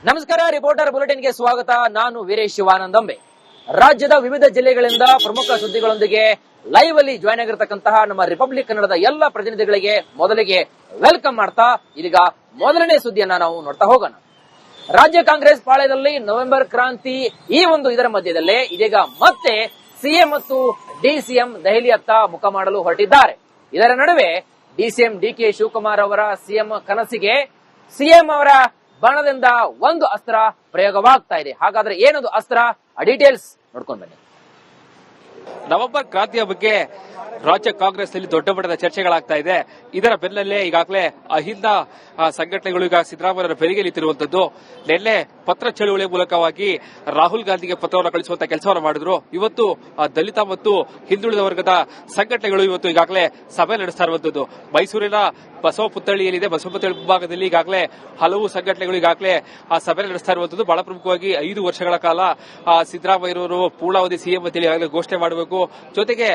ನಮಸ್ಕಾರ, ರಿಪೋರ್ಟರ್ ಬುಲೆಟಿನ್ಗೆ ಸ್ವಾಗತ. ನಾನು ವೀರೇಶ್ ಶಿವಾನಂದಂಬೆ. ರಾಜ್ಯದ ವಿವಿಧ ಜಿಲ್ಲೆಗಳಿಂದ ಪ್ರಮುಖ ಸುದ್ದಿಗಳೊಂದಿಗೆ ಲೈವ್ ಅಲ್ಲಿ ಜಾಯ್ನ್ ಆಗಿರತಕ್ಕಂತಹ ನಮ್ಮ ರಿಪಬ್ಲಿಕ್ ಕನ್ನಡದ ಎಲ್ಲ ಪ್ರತಿನಿಧಿಗಳಿಗೆ ಮೊದಲಿಗೆ ವೆಲ್ಕಮ್ ಮಾಡ್ತಾ ಇದೀಗ ಮೊದಲನೇ ಸುದ್ದಿಯನ್ನ ನಾವು ನೋಡ್ತಾ ಹೋಗೋಣ. ರಾಜ್ಯ ಕಾಂಗ್ರೆಸ್ ಪಾಳ್ಯದಲ್ಲಿ ನವೆಂಬರ್ ಕ್ರಾಂತಿ ಇದರ ಮಧ್ಯದಲ್ಲೇ ಇದೀಗ ಮತ್ತೆ ಸಿಎಂ ಮತ್ತು ಡಿಸಿಎಂ ದೆಹಲಿಯತ್ತ ಮುಖ ಮಾಡಲು ಹೊರಟಿದ್ದಾರೆ. ಇದರ ನಡುವೆ ಡಿಸಿಎಂ ಡಿಕೆ ಶಿವಕುಮಾರ್ ಅವರ ಸಿಎಂ ಕನಸಿಗೆ ಸಿಎಂ ಅವರ ಬಾಣದಿಂದ ಒಂದು ಅಸ್ತ್ರ ಪ್ರಯೋಗವಾಗ್ತಾ ಇದೆ. ಹಾಗಾದ್ರೆ ಏನದು ಅಸ್ತ್ರ? ಆ ಡೀಟೇಲ್ಸ್ ನೋಡ್ಕೊಂಡು ಬನ್ನಿ. ನವೆಂಬರ್ ಕ್ರಾಂತಿಯ ಬಗ್ಗೆ ರಾಜ್ಯ ಕಾಂಗ್ರೆಸ್ ನಲ್ಲಿ ದೊಡ್ಡ ಮಟ್ಟದ ಚರ್ಚೆಗಳಾಗ್ತಾ ಇದೆ. ಇದರ ಬೆನ್ನಲ್ಲೇ ಈಗಾಗಲೇ ಅಹಿಂದ ಸಂಘಟನೆಗಳು ಈಗ ಸಿದ್ದರಾಮಯ್ಯ ಬೆರಿಗೆ ನಿಂತಿರುವಂತದ್ದು. ನಿನ್ನೆ ಪತ್ರ ಚಳುವಳಿ ಮೂಲಕವಾಗಿ ರಾಹುಲ್ ಗಾಂಧಿಗೆ ಪತ್ರವನ್ನು ಕಳಿಸುವಂತ ಕೆಲಸವನ್ನು ಮಾಡಿದ್ರು. ಇವತ್ತು ದಲಿತ ಮತ್ತು ಹಿಂದುಳಿದ ವರ್ಗದ ಸಂಘಟನೆಗಳು ಇವತ್ತು ಈಗಾಗಲೇ ಸಭೆ ನಡೆಸ್ತಾ ಇರುವಂತದ್ದು. ಮೈಸೂರಿನ ಬಸವ ಪುತ್ಥಳಿ ಏನಿದೆ, ಬಸವ ಪುತ್ಥಳಿ ಮುಂಭಾಗದಲ್ಲಿ ಈಗಾಗಲೇ ಹಲವು ಸಂಘಟನೆಗಳು ಈಗಾಗಲೇ ಆ ಸಭೆ ನಡೆಸ್ತಾ ಇರುವಂತದ್ದು. ಬಹಳ ಪ್ರಮುಖವಾಗಿ 5 ವರ್ಷಗಳ ಕಾಲ ಸಿದ್ದರಾಮಯ್ಯರವರು ಪೂರ್ಣಾವಧಿ ಸಿಎಂ ಅಂತ ಈಗಾಗಲೇ ಘೋಷಣೆ ಮಾಡಬೇಕು. ಜೊತೆಗೆ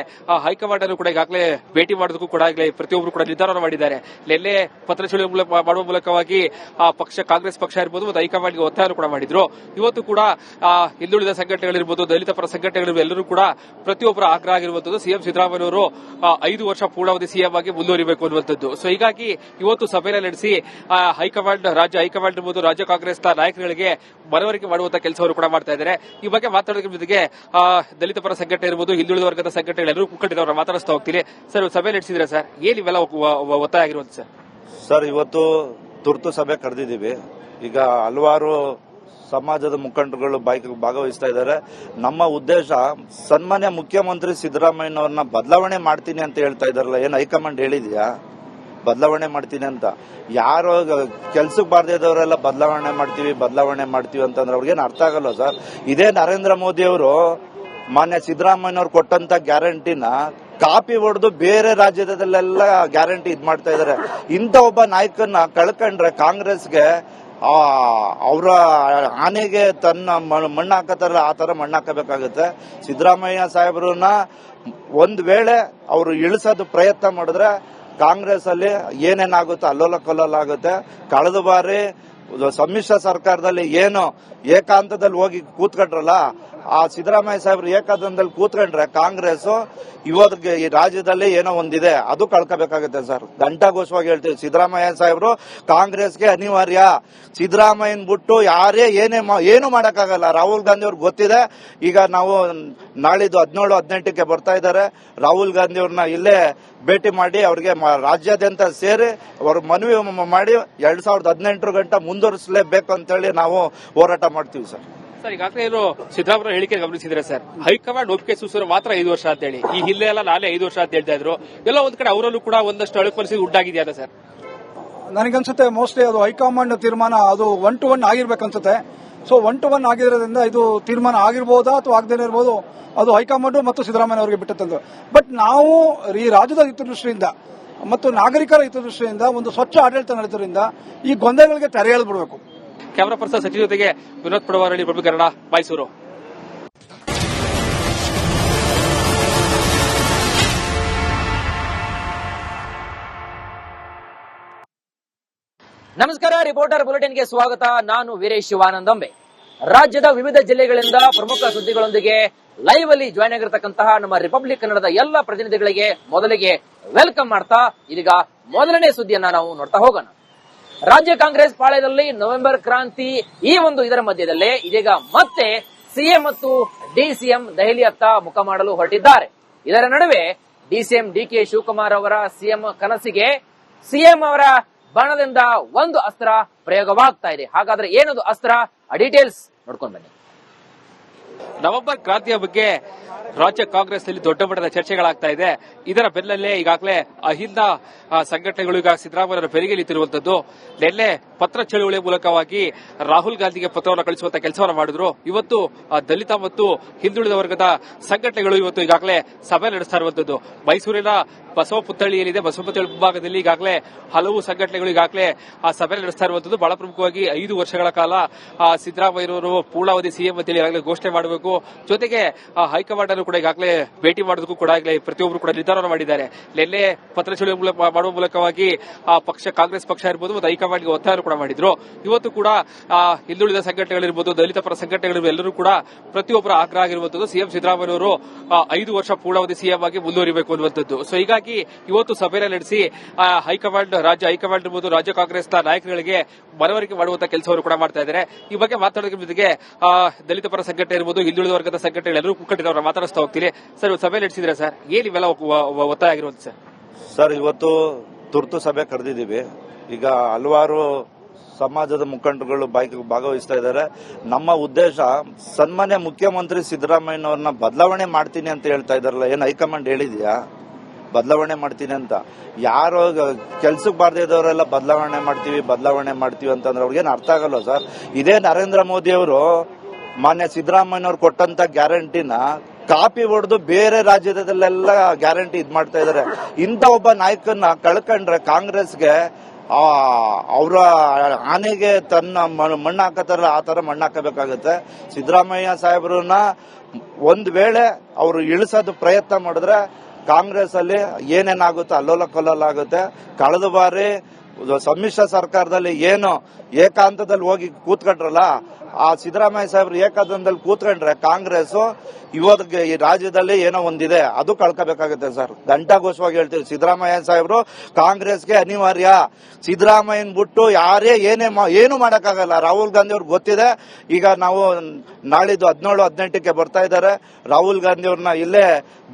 ಹೈಕಮಾಂಡ್ ಅನ್ನು ಕೂಡ ಈಗಾಗಲೇ ಭೇಟಿ ಮಾಡೋದಕ್ಕೂ ಕೂಡ ಈಗಲೇ ಪ್ರತಿಯೊಬ್ಬರು ಕೂಡ ನಿರ್ಧಾರ ಮಾಡಿದ್ದಾರೆ. ನಿನ್ನೆ ಪತ್ರ ಚಳುವಳಿ ಮಾಡುವ ಮೂಲಕವಾಗಿ ಪಕ್ಷ ಕಾಂಗ್ರೆಸ್ ಪಕ್ಷ ಇರಬಹುದು ಮತ್ತು ಹೈಕಮಾಂಡ್ಗೆ ಒತ್ತಾಯ ಕೂಡ ಮಾಡಿದ್ರು. ಇವತ್ತು ಕೂಡ ಹಿಂದುಳಿದ ಸಂಘಟನೆಗಳಿರ್ಬೋದು, ದಲಿತ ಪರ ಸಂಘಟನೆಗಳಿರ್ಬೋದು, ಎಲ್ಲರೂ ಕೂಡ ಪ್ರತಿಯೊಬ್ಬರ ಆಗ್ರಹ ಆಗಿರುವಂತದ್ದು ಸಿಎಂ ಸಿದ್ದರಾಮಯ್ಯವರು 5 ವರ್ಷ ಪೂರ್ಣಾವಧಿ ಸಿಎಂ ಆಗಿ ಮುಂದುವರಿಬೇಕು ಅನ್ನುವಂಥದ್ದು. ಸೊ ಹೀಗಾಗಿ ಇವತ್ತು ಸಭೆಯನ್ನು ನಡೆಸಿ ಹೈಕಮಾಂಡ್, ರಾಜ್ಯ ಹೈಕಮಾಂಡ್ ಇರ್ಬೋದು, ರಾಜ್ಯ ಕಾಂಗ್ರೆಸ್ನ ನಾಯಕರುಗಳಿಗೆ ಮನವರಿಕೆ ಮಾಡುವಂತಹ ಕೆಲಸವನ್ನು ಕೂಡ ಮಾಡ್ತಾ ಇದ್ದಾರೆ. ಈ ಬಗ್ಗೆ ಮಾತಾಡೋದ್ರ ಜೊತೆಗೆ ದಲಿತ ಪರ ಸಂಘಟನೆ ಇರ್ಬೋದು, ಹಿಂದುಳಿದ ವರ್ಗದ ಸಂಘಟನೆಗಳು ಎಲ್ಲರೂ ಮುಖಂಡರನ್ನ ಮಾತಾಡಿಸ್ತಾ ಹೋಗ್ತೀನಿ. ಸರ್, ಸಭೆ ನಡೆಸಿದ್ರೆ ಸರ್ ಏನ್ ಇವೆಲ್ಲ ಒತ್ತಾಯ ಆಗಿರುವಂತ ಸರ್? ಇವತ್ತು ತುರ್ತು ಸಭೆ ಕರೆದಿದ್ದೀವಿ. ಈಗ ಹಲವಾರು ಸಮಾಜದ ಮುಖಂಡರುಗಳು ಭಾಗವಹಿಸ್ತಾ ಇದ್ದಾರೆ. ನಮ್ಮ ಉದ್ದೇಶ ಸನ್ಮಾನ್ಯ ಮುಖ್ಯಮಂತ್ರಿ ಸಿದ್ದರಾಮಯ್ಯನವ್ರನ್ನ ಬದಲಾವಣೆ ಮಾಡ್ತೀನಿ ಅಂತ ಹೇಳ್ತಾ ಇದಾರಲ್ಲ, ಏನ್ ಹೈಕಮಾಂಡ್ ಹೇಳಿದ್ಯಾ ಬದಲಾವಣೆ ಮಾಡ್ತೀನಿ ಅಂತ? ಯಾರು ಕೆಲ್ಸಕ್ಕೆ ಬಾರದೇ ಇದ್ದವರೆಲ್ಲ ಬದಲಾವಣೆ ಮಾಡ್ತೀವಿ ಅಂತಂದ್ರೆ ಅವ್ರಿಗೇನು ಅರ್ಥ ಆಗಲ್ಲ ಸರ್. ಇದೇ ನರೇಂದ್ರ ಮೋದಿ ಅವರು ಮಾನ್ಯ ಸಿದ್ದರಾಮಯ್ಯನವ್ರು ಕೊಟ್ಟಂತ ಗ್ಯಾರಂಟಿನ ಕಾಪಿ ಹೊಡೆದು ಬೇರೆ ರಾಜ್ಯದಲ್ಲೆಲ್ಲ ಗ್ಯಾರಂಟಿ ಇದ್ ಮಾಡ್ತಾ ಇದಾರೆ. ಇಂಥ ಒಬ್ಬ ನಾಯಕನ್ನ ಕಳ್ಕೊಂಡ್ರೆ ಕಾಂಗ್ರೆಸ್ಗೆ ಅವರ ಆನೆಗೆ ತನ್ನ ಮಣ್ಣು ಹಾಕತಾರಲ್ಲ, ಆ ತರ ಮಣ್ಣು ಹಾಕಬೇಕಾಗುತ್ತೆ. ಸಿದ್ದರಾಮಯ್ಯ ಸಾಹೇಬ್ರನ್ನ ಒಂದ್ ವೇಳೆ ಅವರು ಇಳಿಸೋದು ಪ್ರಯತ್ನ ಮಾಡಿದ್ರೆ ಕಾಂಗ್ರೆಸ್ ಅಲ್ಲಿ ಏನೇನಾಗುತ್ತೆ ಅಲ್ಲೋಲ ಕಲ್ಲೋಲ ಆಗುತ್ತೆ. ಕಳೆದ ಬಾರಿ ಸಮ್ಮಿಶ್ರ ಸರ್ಕಾರದಲ್ಲಿ ಏನು ಏಕಾಂತದಲ್ಲಿ ಹೋಗಿ ಕೂತ್ಕೊಂಡ್ರಲ್ಲ, ಆ ಸಿದ್ದರಾಮಯ್ಯ ಸಾಹೇಬ್ರು ಏಕಾಂತದಲ್ಲಿ ಕೂತ್ಕೊಂಡ್ರೆ ಕಾಂಗ್ರೆಸ್ ಇವತ್ತಿಗೆ ಈ ರಾಜ್ಯದಲ್ಲಿ ಏನೋ ಒಂದಿದೆ ಅದು ಕಳ್ಕೋಬೇಕಾಗುತ್ತೆ ಸರ್. ಘಂಟಾಘೋಷವಾಗಿ ಹೇಳ್ತೀವಿ, ಸಿದ್ದರಾಮಯ್ಯ ಸಾಹೇಬ್ರು ಕಾಂಗ್ರೆಸ್ಗೆ ಅನಿವಾರ್ಯ. ಸಿದ್ದರಾಮಯ್ಯನ್ ಬಿಟ್ಟು ಯಾರೇ ಏನು ಮಾಡಕ್ಕಾಗಲ್ಲ. ರಾಹುಲ್ ಗಾಂಧಿ ಅವ್ರಿಗೆ ಗೊತ್ತಿದೆ. ಈಗ ನಾವು ನಾಳಿದ್ದು 17-18ಕ್ಕೆ ಬರ್ತಾ ಇದ್ದಾರೆ. ರಾಹುಲ್ ಗಾಂಧಿ ಅವ್ರನ್ನ ಇಲ್ಲೇ ಭೇಟಿ ಮಾಡಿ ಅವ್ರಿಗೆ ರಾಜ್ಯಾದ್ಯಂತ ಸೇರಿ ಅವ್ರ ಮನವಿ ಮಾಡಿ 2018 ಗಂಟ ಮುಂದುವರಿಸಲೇಬೇಕು ಅಂತೇಳಿ ನಾವು ಹೋರಾಟ ಮಾಡ್ತೀವಿ ಸರ್. ಸರ್, ಈಗಾಗಲೇ ಏನು ಸಿದ್ದರಾಮಯ್ಯ ಹೇಳಿಕೆ ಗಮನಿಸಿದ್ರೆ ಸರ್, ಹೈಕಮಾಂಡ್ ಒಪ್ಪಿಗೆ ಸೂಚಿಸಿರೋ ಮಾತ್ರ 5 ವರ್ಷ ಅಂತ ಹೇಳಿ, ಈ ಹಿಂದೆ ಎಲ್ಲ ನಾಳೆ 5 ವರ್ಷ ಅಂತ ಹೇಳ್ತಾ ಇದ್ರು. ಎಲ್ಲ ಒಂದ್ ಕಡೆ ಅವರಲ್ಲೂ ಕೂಡ ಒಂದಷ್ಟು ಅಳು ಪರಿಸ್ಥಿತಿ ಉಂಟಾಗಿದೆಯಾ ಸರ್? ನನಗನ್ಸುತ್ತೆ ಮೋಸ್ಟ್ಲಿ ಅದು ಹೈಕಮಾಂಡ್ ತೀರ್ಮಾನ ಅದು 1 to 1 ಆಗಿರ್ಬೇಕನ್ಸುತ್ತೆ. ಸೊ 1 to 1 ಆಗಿರೋದ್ರಿಂದ ಇದು ತೀರ್ಮಾನ ಆಗಿರ್ಬೋದಾ ಅಥವಾ ಆಗದೇನೆ ಇರ್ಬೋದು, ಅದು ಹೈಕಮಾಂಡ್ ಮತ್ತು ಸಿದ್ದರಾಮಯ್ಯ ಅವರಿಗೆ ಬಿಟ್ಟಂತ. ಬಟ್ ನಾವು ಈ ರಾಜ್ಯದ ಹಿತದೃಷ್ಟಿಯಿಂದ ಮತ್ತು ನಾಗರಿಕರ ಹಿತದೃಷ್ಟಿಯಿಂದ ಒಂದು ಸ್ವಚ್ಛ ಆಡಳಿತ ನಡೆಯೋದ್ರಿಂದ ಈ ಗೊಂದಲಗಳಿಗೆ ತೆರೆ ಎಳೆದ್ಬಿಡಬೇಕು. ಕ್ಯಾಮರಾ ಪರ್ಸನ್ ಸಚಿವ ಜೊತೆಗೆ ವಿನೋದ್ ಪಡವಾರಳ್ಳಿ, ರಿಪಬ್ಲಿಕ್ ಕನ್ನಡ, ಮೈಸೂರು. ನಮಸ್ಕಾರ, ರಿಪೋರ್ಟರ್ ಬುಲೆಟಿನ್ಗೆ ಸ್ವಾಗತ. ನಾನು ವೀರೇಶ್ ಶಿವಾನಂದಂಬೆ. ರಾಜ್ಯದ ವಿವಿಧ ಜಿಲ್ಲೆಗಳಿಂದ ಪ್ರಮುಖ ಸುದ್ದಿಗಳೊಂದಿಗೆ ಲೈವ್ ಅಲ್ಲಿ ಜಾಯ್ನ್ ಆಗಿರತಕ್ಕಂತಹ ನಮ್ಮ ರಿಪಬ್ಲಿಕ್ ಕನ್ನಡದ ಎಲ್ಲ ಪ್ರತಿನಿಧಿಗಳಿಗೆ ಮೊದಲಿಗೆ ವೆಲ್ಕಮ್ ಮಾಡ್ತಾ ಇದೀಗ ಮೊದಲನೇ ಸುದ್ದಿಯನ್ನ ನಾವು ನೋಡ್ತಾ ಹೋಗೋಣ. ರಾಜ್ಯ ಕಾಂಗ್ರೆಸ್ ಪಾಳ್ಯದಲ್ಲಿ ನವೆಂಬರ್ ಕ್ರಾಂತಿ ಇದರ ಮಧ್ಯದಲ್ಲೇ ಇದೀಗ ಮತ್ತೆ ಸಿಎಂ ಮತ್ತು ಡಿಸಿಎಂ ದೆಹಲಿಯತ್ತ ಮುಖ ಮಾಡಲು ಹೊರಟಿದ್ದಾರೆ. ಇದರ ನಡುವೆ ಡಿಸಿಎಂ ಡಿಕೆ ಶಿವಕುಮಾರ್ ಅವರ ಸಿಎಂ ಕನಸಿಗೆ ಸಿಎಂ ಅವರ ಬಾಣದಿಂದ ಒಂದು ಅಸ್ತ್ರ ಪ್ರಯೋಗವಾಗ್ತಾ ಇದೆ. ಹಾಗಾದ್ರೆ ಏನದು ಅಸ್ತ್ರ? ಆ ಡೀಟೇಲ್ಸ್ ನೋಡ್ಕೊಂಡು ಬನ್ನಿ. ನವೆಂಬರ್ ಕ್ರಾಂತಿಯ ಬಗ್ಗೆ ರಾಜ್ಯ ಕಾಂಗ್ರೆಸ್ ನಲ್ಲಿ ದೊಡ್ಡ ಮಟ್ಟದ ಚರ್ಚೆಗಳಾಗ್ತಾ ಇದೆ. ಇದರ ಬೆನ್ನಲ್ಲೇ ಈಗಾಗಲೇ ಅಹಿಂದ ಸಂಘಟನೆಗಳು ಈಗ ಸಿದ್ದರಾಮಯ್ಯ ಬೆರಿಗೆ ನಿಂತಿರುವಂತದ್ದು. ನಿನ್ನೆ ಪತ್ರ ಚಳುವಳಿ ಮೂಲಕವಾಗಿ ರಾಹುಲ್ ಗಾಂಧಿಗೆ ಪತ್ರವನ್ನು ಕಳಿಸುವಂತ ಕೆಲಸವನ್ನು ಮಾಡಿದ್ರು. ಇವತ್ತು ದಲಿತ ಮತ್ತು ಹಿಂದುಳಿದ ವರ್ಗದ ಸಂಘಟನೆಗಳು ಇವತ್ತು ಈಗಾಗಲೇ ಸಭೆ ನಡೆಸ್ತಾ ಇರುವಂತದ್ದು. ಮೈಸೂರಿನ ಬಸವ ಪುತ್ಥಳಿ ಏನಿದೆ, ಬಸವ ಪುತ್ಥಳಿ ಮುಂಭಾಗದಲ್ಲಿ ಈಗಾಗಲೇ ಹಲವು ಸಂಘಟನೆಗಳು ಈಗಾಗಲೇ ಆ ಸಭೆ ನಡೆಸ್ತಾ ಇರುವಂತದ್ದು. ಬಹಳ ಪ್ರಮುಖವಾಗಿ 5 ವರ್ಷಗಳ ಕಾಲ ಸಿದ್ದರಾಮಯ್ಯರವರು ಪೂರ್ಣಾವಧಿ ಸಿಎಂ ಅಂತ ಈಗಾಗಲೇ ಘೋಷಣೆ ಮಾಡಬೇಕು. ಜೊತೆಗೆ ಹೈಕಮಾಂಡ್ ಅನ್ನು ಕೂಡ ಈಗಾಗಲೇ ಭೇಟಿ ಮಾಡೋದಕ್ಕೂ ಕೂಡ ಈಗಲೇ ಪ್ರತಿಯೊಬ್ಬರು ಕೂಡ ನಿರ್ಧಾರವನ್ನು ಮಾಡಿದ್ದಾರೆ. ನಿನ್ನೆ ಪತ್ರ ಸುಳಿವು ಮಾಡುವ ಮೂಲಕವಾಗಿ ಕಾಂಗ್ರೆಸ್ ಪಕ್ಷ ಇರಬಹುದು ಮತ್ತು ಹೈಕಮಾಂಡ್ಗೆ ಒತ್ತಾಯ ಕೂಡ ಮಾಡಿದ್ರು. ಇವತ್ತು ಕೂಡ ಹಿಂದುಳಿದ ಸಂಘಟನೆಗಳಿರ್ಬೋದು, ದಲಿತ ಪರ ಸಂಘಟನೆಗಳಿರ್ಬೋದು, ಎಲ್ಲರೂ ಕೂಡ ಪ್ರತಿಯೊಬ್ಬರ ಆಗ್ರಹ ಆಗಿರುವಂತದ್ದು ಸಿಎಂ ಸಿದ್ದರಾಮಯ್ಯವರು 5 ವರ್ಷ ಪೂರ್ಣಾವಧಿ ಸಿಎಂ ಆಗಿ ಮುಂದುವರಿಬೇಕು ಅನ್ನುವಂಥದ್ದು. ಸೊ ಹೀಗಾಗಿ ಇವತ್ತು ಸಭೆಯನ್ನು ನಡೆಸಿ ರಾಜ್ಯ ಹೈಕಮಾಂಡ್ ಇರ್ಬೋದು, ರಾಜ್ಯ ಕಾಂಗ್ರೆಸ್ನ ನಾಯಕರುಗಳಿಗೆ ಮನವರಿಕೆ ಮಾಡುವಂತಹ ಕೆಲಸವನ್ನು ಕೂಡ ಮಾಡ್ತಾ ಇದ್ದಾರೆ. ಈ ಬಗ್ಗೆ ಮಾತಾಡೋದ್ರ ಜೊತೆಗೆ ದಲಿತ ಪರ ಸಂಘಟನೆ ಇರ್ಬೋದು, ಹಿಂದುಳಿದ ವರ್ಗದ ಸಂಘಟನೆಗಳು ಎಲ್ಲರೂ ಕೂಡಿದವರ ಮಾತಾಡಿಸ್ತಾ ಹೋಗ್ತೀನಿ. ಸರ್, ಸಭೆ ನಡೆಸಿದ್ರೆ ಸರ್ ಏನ್ ಇವೆಲ್ಲ ಒತ್ತಾಯ ಆಗಿರುವಂತ ಸರ್? ಇವತ್ತು ತುರ್ತು ಸಭೆ ಕರೆದಿದ್ದೀವಿ. ಈಗ ಹಲವಾರು ಸಮಾಜದ ಮುಖಂಡರುಗಳು ಭಾಗವಹಿಸ್ತಾ ಇದ್ದಾರೆ. ನಮ್ಮ ಉದ್ದೇಶ ಸನ್ಮಾನ್ಯ ಮುಖ್ಯಮಂತ್ರಿ ಸಿದ್ದರಾಮಯ್ಯನವ್ರನ್ನ ಬದಲಾವಣೆ ಮಾಡ್ತೀನಿ ಅಂತ ಹೇಳ್ತಾ ಇದಾರಲ್ಲ, ಏನ್ ಹೈಕಮಾಂಡ್ ಹೇಳಿದ್ಯಾ ಬದಲಾವಣೆ ಮಾಡ್ತೀನಿ ಅಂತ? ಯಾರೋ ಕೆಲ್ಸಕ್ಕೆ ಬಾರದೇ ಇದ್ದವರೆಲ್ಲ ಬದಲಾವಣೆ ಮಾಡ್ತೀವಿ ಅಂತಂದ್ರೆ ಅವ್ರಿಗೇನು ಅರ್ಥ ಆಗಲ್ಲ ಸರ್. ಇದೇ ನರೇಂದ್ರ ಮೋದಿ ಅವರು ಮಾನ್ಯ ಸಿದ್ದರಾಮಯ್ಯನವ್ರು ಕೊಟ್ಟಂತ ಗ್ಯಾರಂಟಿನ ಕಾಪಿ ಹೊಡೆದು ಬೇರೆ ರಾಜ್ಯದಲ್ಲೆಲ್ಲ ಗ್ಯಾರಂಟಿ ಇದ್ ಮಾಡ್ತಾ ಇದಾರೆ. ಇಂಥ ಒಬ್ಬ ನಾಯಕನ ಕಳ್ಕೊಂಡ್ರೆ ಕಾಂಗ್ರೆಸ್ಗೆ ಅವರ ಆನೆಗೆ ತನ್ನ ಮಣ್ಣು ಹಾಕತಾರಲ್ಲ ಆ ತರ ಮಣ್ಣು ಹಾಕಬೇಕಾಗುತ್ತೆ. ಸಿದ್ದರಾಮಯ್ಯ ಸಾಹೇಬ್ರನ್ನ ಒಂದ್ ವೇಳೆ ಅವರು ಇಳಿಸೋದು ಪ್ರಯತ್ನ ಮಾಡಿದ್ರೆ ಕಾಂಗ್ರೆಸ್ ಅಲ್ಲಿ ಏನೇನಾಗುತ್ತೆ ಅಲ್ಲೋಲ ಕಲ್ಲೋಲ ಆಗುತ್ತೆ. ಕಳೆದ ಬಾರಿ ಸಮ್ಮಿಶ್ರ ಸರ್ಕಾರದಲ್ಲಿ ಏನು ಏಕಾಂತದಲ್ಲಿ ಹೋಗಿ ಕೂತ್ಕೊಂಡ್ರಲ್ಲ, ಆ ಸಿದ್ದರಾಮಯ್ಯ ಸಾಹೇಬ್ರು ಏಕಾಂತದಲ್ಲಿ ಕೂತ್ಕೊಂಡ್ರೆ ಕಾಂಗ್ರೆಸ್ ಇವತ್ತಿಗೆ ಈ ರಾಜ್ಯದಲ್ಲಿ ಏನೋ ಒಂದಿದೆ ಅದು ಕಳ್ಕೋಬೇಕಾಗುತ್ತೆ ಸರ್. ಘಂಟಾಘೋಷವಾಗಿ ಹೇಳ್ತೀವಿ, ಸಿದ್ದರಾಮಯ್ಯ ಸಾಹೇಬ್ರು ಕಾಂಗ್ರೆಸ್ಗೆ ಅನಿವಾರ್ಯ. ಸಿದ್ದರಾಮಯ್ಯನ್ ಬಿಟ್ಟು ಯಾರೇ ಏನು ಮಾಡಕ್ಕಾಗಲ್ಲ. ರಾಹುಲ್ ಗಾಂಧಿ ಅವ್ರಿಗೆ ಗೊತ್ತಿದೆ. ಈಗ ನಾವು ನಾಳಿದ್ದು 17-18ಕ್ಕೆ ಬರ್ತಾ ಇದ್ದಾರೆ. ರಾಹುಲ್ ಗಾಂಧಿ ಅವ್ರನ್ನ ಇಲ್ಲೇ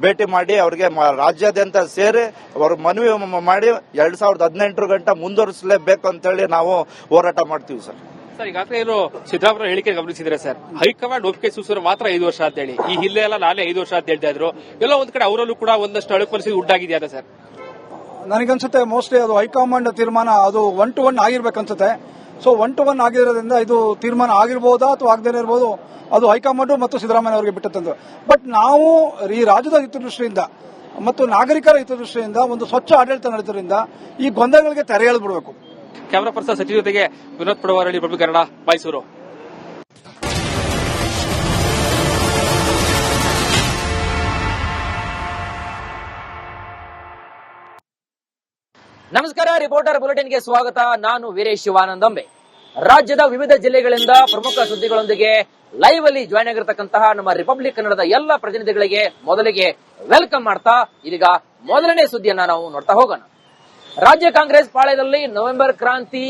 ಭೇಟಿ ಮಾಡಿ ಅವ್ರಿಗೆ ರಾಜ್ಯಾದ್ಯಂತ ಸೇರಿ ಅವ್ರ ಮನವಿ ಮಾಡಿ 2018 ಗಂಟೆ ಮುಂದುವರಿಸಲೇಬೇಕು ಅಂತ ಹೇಳಿ ನಾವು ಹೋರಾಟ ಮಾಡ್ತೀವಿ ಸರ್. ಸರ್, ಈಗಾಗಲೇ ಏನು ಸಿದ್ದರಾಮಯ್ಯ ಹೇಳಿಕೆ ಗಮನಿಸಿದ್ರೆ ಸರ್, ಹೈಕಮಾಂಡ್ ಒಪ್ಪಿಗೆ ಸೂಚಿಸಿದ್ರೆ ಮಾತ್ರ 5 ವರ್ಷ ಅಂತ ಹೇಳಿ, ಈ ಹಿಂದೆ ಎಲ್ಲ ನಾನೇ 5 ವರ್ಷ ಅಂತ ಹೇಳ್ತಾ ಇದ್ರು. ಎಲ್ಲೋ ಒಂದ್ ಕಡೆ ಅವರಲ್ಲೂ ಕೂಡ ಒಂದಷ್ಟು ಅಳುಕು ಪರಿಸ್ಥಿತಿ ಉಂಟಾಗಿದೆಯಾ ಸರ್? ನನಗನ್ಸುತ್ತೆ ಮೋಸ್ಟ್ಲಿ ಅದು ಹೈಕಮಾಂಡ್ ತೀರ್ಮಾನ ಅದು 1-to-1 ಆಗಿರ್ಬೇಕನ್ಸುತ್ತೆ. ಸೊ 1-to-1 ಆಗಿರೋದ್ರಿಂದ ಇದು ತೀರ್ಮಾನ ಆಗಿರ್ಬೋದಾ ಅಥವಾ ಆಗದೇನೆ ಇರ್ಬೋದು, ಅದು ಹೈಕಮಾಂಡ್ ಮತ್ತು ಸಿದ್ದರಾಮಯ್ಯ ಅವರಿಗೆ ಬಿಟ್ಟಂತ. ಬಟ್ ನಾವು ಈ ರಾಜ್ಯದ ಹಿತದೃಷ್ಟಿಯಿಂದ ಮತ್ತು ನಾಗರಿಕರ ಹಿತದೃಷ್ಟಿಯಿಂದ ಒಂದು ಸ್ವಚ್ಛ ಆಡಳಿತ ನಡೆಯೋದ್ರಿಂದ ಈ ಗೊಂದಲಗಳಿಗೆ ತೆರೆ ಎಳೆದ್ಬಿಡಬೇಕು. ಕ್ಯಾಮರಾ ಪರ್ಸನ್ ಸಚಿವ ಜೊತೆಗೆ ವಿನೋದ್ ಪಡವಾರಳ್ಳಿ, ರಿಪಬ್ಲಿಕ್ ಕನ್ನಡ, ಮೈಸೂರು. ನಮಸ್ಕಾರ, ರಿಪೋರ್ಟರ್ ಬುಲೆಟಿನ್ಗೆ ಸ್ವಾಗತ. ನಾನು ವೀರೇಶ್ ಶಿವಾನಂದಂಬೆ. ರಾಜ್ಯದ ವಿವಿಧ ಜಿಲ್ಲೆಗಳಿಂದ ಪ್ರಮುಖ ಸುದ್ದಿಗಳೊಂದಿಗೆ ಲೈವ್ ಅಲ್ಲಿ ಜಾಯ್ನ್ ಆಗಿರತಕ್ಕಂತಹ ನಮ್ಮ ರಿಪಬ್ಲಿಕ್ ಕನ್ನಡದ ಎಲ್ಲ ಪ್ರತಿನಿಧಿಗಳಿಗೆ ಮೊದಲಿಗೆ ವೆಲ್ಕಮ್ ಮಾಡ್ತಾ ಇದೀಗ ಮೊದಲನೇ ಸುದ್ದಿಯನ್ನ ನಾವು ನೋಡ್ತಾ ಹೋಗೋಣ. ರಾಜ್ಯ ಕಾಂಗ್ರೆಸ್ ಪಾಳ್ಯದಲ್ಲಿ ನವೆಂಬರ್ ಕ್ರಾಂತಿ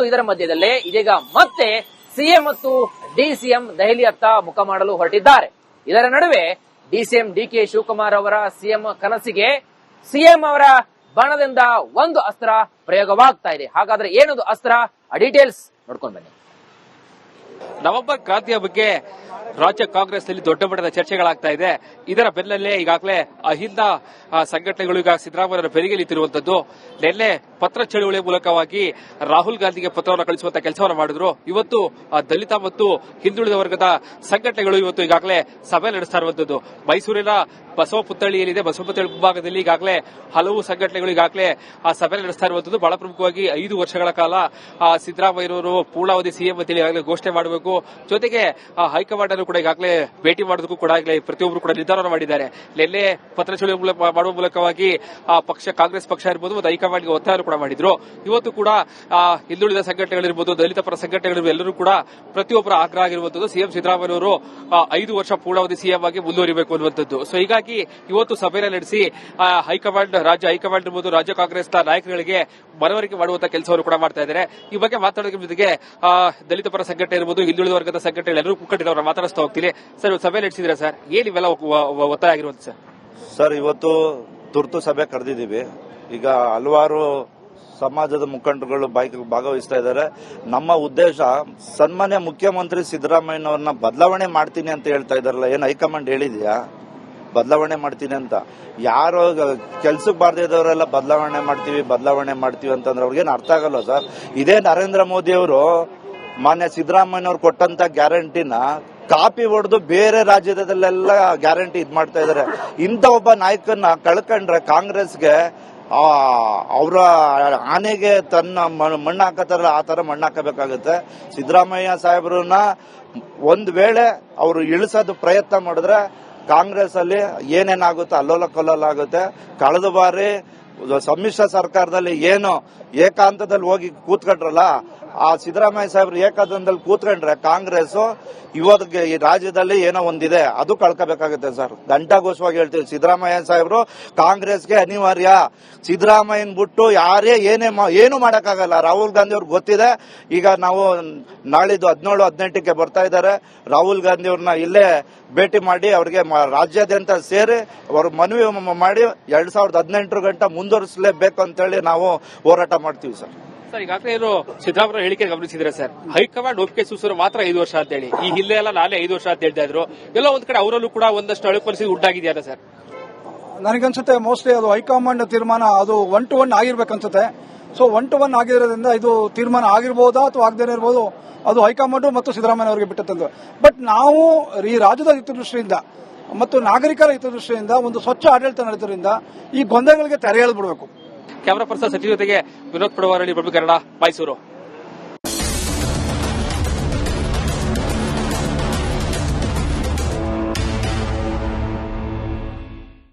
ಇದರ ಮಧ್ಯದಲ್ಲೇ ಇದೀಗ ಮತ್ತೆ ಸಿಎಂ ಮತ್ತು ಡಿಸಿಎಂ ದೆಹಲಿಯತ್ತ ಮುಖ ಮಾಡಲು ಹೊರಟಿದ್ದಾರೆ. ಇದರ ನಡುವೆ ಡಿಸಿಎಂ ಡಿಕೆ ಶಿವಕುಮಾರ್ ಅವರ ಸಿಎಂ ಕನಸಿಗೆ ಸಿಎಂ ಅವರ ಬಣದಿಂದ ಒಂದು ಅಸ್ತ್ರ ಪ್ರಯೋಗವಾಗ್ತಾ ಇದೆ. ಹಾಗಾದ್ರೆ ಏನದು ಅಸ್ತ್ರ? ಡೀಟೇಲ್ಸ್ ನೋಡ್ಕೊಂಡು ಬನ್ನಿ. ನವೆಂಬರ್ ಕ್ರಾಂತಿಯ ಬಗ್ಗೆ ರಾಜ್ಯ ಕಾಂಗ್ರೆಸ್ನಲ್ಲಿ ದೊಡ್ಡ ಮಟ್ಟದ ಚರ್ಚೆಗಳಾಗ್ತಾ ಇದೆ. ಇದರ ಬೆನ್ನಲ್ಲೇ ಈಗಾಗಲೇ ಅಹಿಂದ ಸಂಘಟನೆಗಳು ಈಗ ಸಿದ್ದರಾಮಯ್ಯರ ಬೆರಿಗೆಲಿತಿರುವಂತದ್ದು. ನಿನ್ನೆ ಪತ್ರ ಚಳುವಳಿ ಮೂಲಕವಾಗಿ ರಾಹುಲ್ ಗಾಂಧಿಗೆ ಪತ್ರವನ್ನು ಕಳಿಸುವಂತ ಕೆಲಸವನ್ನು ಮಾಡಿದ್ರು. ಇವತ್ತು ದಲಿತ ಮತ್ತು ಹಿಂದುಳಿದ ವರ್ಗದ ಸಂಘಟನೆಗಳು ಇವತ್ತು ಈಗಾಗಲೇ ಸಭೆ ನಡೆಸ್ತಾ ಇರುವಂತದ್ದು. ಮೈಸೂರಿನ ಬಸವ ಪುತ್ಥಳಿಯಲ್ಲಿದೆ. ಬಸವ ಪುತ್ಥಳಿ ಮುಂಭಾಗದಲ್ಲಿ ಈಗಾಗಲೇ ಹಲವು ಸಂಘಟನೆಗಳು ಈಗಾಗಲೇ ಆ ಸಭೆ ನಡೆಸ್ತಾ ಇರುವಂತದ್ದು. ಬಹಳ ಪ್ರಮುಖವಾಗಿ 5 ವರ್ಷಗಳ ಕಾಲ ಸಿದ್ದರಾಮಯ್ಯನವರು ಪೂರ್ಣಾವಧಿ ಸಿಎಂ ಅಂತ ಈಗಾಗಲೇ ಘೋಷಣೆ ಮಾಡಬೇಕು. ಜೊತೆಗೆ ಹೈಕಮಾಂಡ್ ಅನ್ನು ಕೂಡ ಈಗಾಗಲೇ ಭೇಟಿ ಮಾಡೋದಕ್ಕೂ ಕೂಡ ಈಗಲೇ ಪ್ರತಿಯೊಬ್ಬರು ಕೂಡ ನಿರ್ಧಾರವನ್ನು ಮಾಡಿದ್ದಾರೆ. ನಿನ್ನೆ ಪತ್ರ ಸುಳಿವು ಮಾಡುವ ಮೂಲಕವಾಗಿ ಕಾಂಗ್ರೆಸ್ ಪಕ್ಷ ಇರಬಹುದು ಮತ್ತು ಹೈಕಮಾಂಡ್ಗೆ ಒತ್ತಾಯ ಕೂಡ ಮಾಡಿದ್ರು. ಇವತ್ತು ಕೂಡ ಹಿಂದುಳಿದ ಸಂಘಟನೆಗಳಿರ್ಬೋದು, ದಲಿತ ಪರ ಸಂಘಟನೆಗಳಿರ್ಬೋದು, ಎಲ್ಲರೂ ಕೂಡ ಪ್ರತಿಯೊಬ್ಬರ ಆಗ್ರಹ ಆಗಿರುವಂತದ್ದು ಸಿಎಂ ಸಿದ್ದರಾಮಯ್ಯನವರು 5 ವರ್ಷ ಪೂರ್ಣಾವಧಿ ಸಿಎಂ ಆಗಿ ಮುಂದುವರಿಬೇಕು ಅನ್ನುವಂಥದ್ದು. ಸೊ ಹೀಗಾಗಿ ಇವತ್ತು ಸಭೆಯನ್ನು ನಡೆಸಿ ರಾಜ್ಯ ಹೈಕಮಾಂಡ್ ಇರ್ಬೋದು, ರಾಜ್ಯ ಕಾಂಗ್ರೆಸ್ನ ನಾಯಕರುಗಳಿಗೆ ಮನವರಿಕೆ ಮಾಡುವಂತಹ ಕೆಲಸವನ್ನು ಕೂಡ ಮಾಡ್ತಾ ಇದ್ದಾರೆ. ಈ ಬಗ್ಗೆ ಮಾತಾಡೋದ್ರ ಜೊತೆಗೆ ದಲಿತ ಪರ ಸಂಘಟನೆ ಇರ್ಬೋದು, ಹಿಂದುಳಿದ ವರ್ಗದ ಸಂಘಟನೆಗಳು ಎಲ್ಲರೂ ಕೂಡಿದವರ ಮಾತಾಡಿಸ್ತಾ ಹೋಗ್ತೀನಿ. ಸರ್, ಸಭೆ ನಡೆಸಿದ್ರೆ ಸರ್ ಏನ್ ಇವೆಲ್ಲ ಒತ್ತಾಯ ಆಗಿರುವಂತ ಸರ್? ಸರ್, ಇವತ್ತು ತುರ್ತು ಸಭೆ ಕರೆದಿದ್ದೀವಿ. ಈಗ ಹಲವಾರು ಸಮಾಜದ ಮುಖಂಡರುಗಳು ಭಾಗವಹಿಸ್ತಾ ಇದ್ದಾರೆ. ನಮ್ಮ ಉದ್ದೇಶ ಸನ್ಮಾನ್ಯ ಮುಖ್ಯಮಂತ್ರಿ ಸಿದ್ದರಾಮಯ್ಯನವ್ರನ್ನ ಬದಲಾವಣೆ ಮಾಡ್ತೀನಿ ಅಂತ ಹೇಳ್ತಾ ಇದಾರಲ್ಲ, ಏನ್ ಹೈಕಮಾಂಡ್ ಹೇಳಿದ್ಯಾ ಬದಲಾವಣೆ ಮಾಡ್ತೀನಿ ಅಂತ? ಯಾರೋ ಕೆಲ್ಸಕ್ಕೆ ಬಾರದೇ ಇದ್ದವರೆಲ್ಲ ಬದಲಾವಣೆ ಮಾಡ್ತೀವಿ ಅಂತಂದ್ರೆ ಅವ್ರಿಗೇನು ಅರ್ಥ ಆಗಲ್ಲ ಸರ್. ಇದೇ ನರೇಂದ್ರ ಮೋದಿ ಅವರು ಮಾನ್ಯ ಸಿದ್ದರಾಮಯ್ಯನವ್ರು ಕೊಟ್ಟಂತ ಗ್ಯಾರಂಟಿನ ಕಾಪಿ ಹೊಡೆದು ಬೇರೆ ರಾಜ್ಯದಲ್ಲೆಲ್ಲ ಗ್ಯಾರಂಟಿ ಇದ್ ಮಾಡ್ತಾ ಇದಾರೆ. ಇಂಥ ಒಬ್ಬ ನಾಯಕನ ಕಳ್ಕೊಂಡ್ರೆ ಕಾಂಗ್ರೆಸ್ಗೆ ಅವರ ಆನೆಗೆ ತನ್ನ ಮಣ್ಣು ಹಾಕತ್ತಾರಲ್ಲ ಆ ತರ ಮಣ್ಣು ಹಾಕಬೇಕಾಗುತ್ತೆ. ಸಿದ್ದರಾಮಯ್ಯ ಸಾಹೇಬ್ರನ್ನ ಒಂದ್ ವೇಳೆ ಅವರು ಇಳಿಸೋದು ಪ್ರಯತ್ನ ಮಾಡಿದ್ರೆ ಕಾಂಗ್ರೆಸ್ ಅಲ್ಲಿ ಏನೇನಾಗುತ್ತೆ ಅಲ್ಲೋಲ ಕಲ್ಲೋಲ ಆಗುತ್ತೆ. ಕಳೆದ ಬಾರಿ ಸಮ್ಮಿಶ್ರ ಸರ್ಕಾರದಲ್ಲಿ ಏನು ಏಕಾಂತದಲ್ಲಿ ಹೋಗಿ ಕೂತ್ಕೊಂಡ್ರಲ್ಲ, ಆ ಸಿದ್ದರಾಮಯ್ಯ ಸಾಹೇಬ್ರು ಏಕಾಂತದಲ್ಲಿ ಕೂತ್ಕೊಂಡ್ರೆ ಕಾಂಗ್ರೆಸ್ ಇವತ್ತಿಗೆ ಈ ರಾಜ್ಯದಲ್ಲಿ ಏನೋ ಒಂದಿದೆ ಅದು ಕಳ್ಕೋಬೇಕಾಗುತ್ತೆ ಸರ್. ಘಂಟಾಘೋಷವಾಗಿ ಹೇಳ್ತೀವಿ, ಸಿದ್ದರಾಮಯ್ಯ ಸಾಹೇಬ್ರು ಕಾಂಗ್ರೆಸ್ಗೆ ಅನಿವಾರ್ಯ. ಸಿದ್ದರಾಮಯ್ಯನ್ ಬಿಟ್ಟು ಯಾರೇ ಏನು ಮಾಡಕ್ಕಾಗಲ್ಲ. ರಾಹುಲ್ ಗಾಂಧಿ ಅವ್ರಿಗೆ ಗೊತ್ತಿದೆ. ಈಗ ನಾವು ನಾಳಿದ್ದು 17-18ಕ್ಕೆ ಬರ್ತಾ ಇದ್ದಾರೆ. ರಾಹುಲ್ ಗಾಂಧಿ ಅವ್ರನ್ನ ಇಲ್ಲೇ ಭೇಟಿ ಮಾಡಿ ಅವ್ರಿಗೆ ರಾಜ್ಯಾದ್ಯಂತ ಸೇರಿ ಅವ್ರ ಮನವಿ ಮಾಡಿ 2018 ಗಂಟ ಮುಂದುವರಿಸಲೇಬೇಕು ಅಂತೇಳಿ ನಾವು ಹೋರಾಟ ಮಾಡ್ತೀವಿ ಸರ್. ಸರ್, ಈಗಾಗಲೇ ಏನು ಸಿದ್ದರಾಮಯ್ಯ ಹೇಳಿಕೆ ಗಮನಿಸಿದ್ರೆ ಸರ್, ಹೈಕಮಾಂಡ್ ಒಪ್ಪಿಗೆ ಸೂಸರು ಮಾತ್ರ 5 ವರ್ಷ ಅಂತ ಹೇಳಿ, ಈ ಹಿಂದೆ ಎಲ್ಲ ನಾಳೆ 5 ವರ್ಷ ಅಂತ ಹೇಳ್ತಾ ಇದ್ರು. ಎಲ್ಲೋ ಒಂದ್ ಕಡೆ ಅವರಲ್ಲೂ ಕೂಡ ಒಂದಷ್ಟು ಅಳು ಪರಿಸ್ಥಿತಿ ಉಂಟಾಗಿದೆಯಲ್ಲ ಸರ್? ನನಗನ್ಸುತ್ತೆ ಮೋಸ್ಟ್ಲಿ ಅದು ಹೈಕಮಾಂಡ್ ತೀರ್ಮಾನ ಅದು 1-1 ಆಗಿರ್ಬೇಕನ್ಸುತ್ತೆ. ಸೊ 1-1 ಆಗಿರೋದ್ರಿಂದ ಇದು ತೀರ್ಮಾನ ಆಗಿರ್ಬೋದಾ ಅಥವಾ ಆಗದೇನೆ ಇರ್ಬೋದು, ಅದು ಹೈಕಮಾಂಡ್ ಮತ್ತು ಸಿದ್ದರಾಮಯ್ಯ ಅವರಿಗೆ ಬಿಟ್ಟಂತ. ಬಟ್ ನಾವು ಈ ರಾಜ್ಯದ ಹಿತದೃಷ್ಟಿಯಿಂದ ಮತ್ತು ನಾಗರಿಕರ ಹಿತದೃಷ್ಟಿಯಿಂದ ಒಂದು ಸ್ವಚ್ಛ ಆಡಳಿತ ನಡೆಯೋದ್ರಿಂದ ಈ ಗೊಂದಲಗಳಿಗೆ ತೆರೆ ಎಳೆದ್ಬಿಡಬೇಕು. ಕ್ಯಾಮರಾ ಪರ್ಸನ್ ಸಚಿವ ಜೊತೆಗೆ ವಿನೋದ್ ಪಡವಾರಳ್ಳಿ, ಪ್ರಭು ಕನ್ನಡ, ಮೈಸೂರು.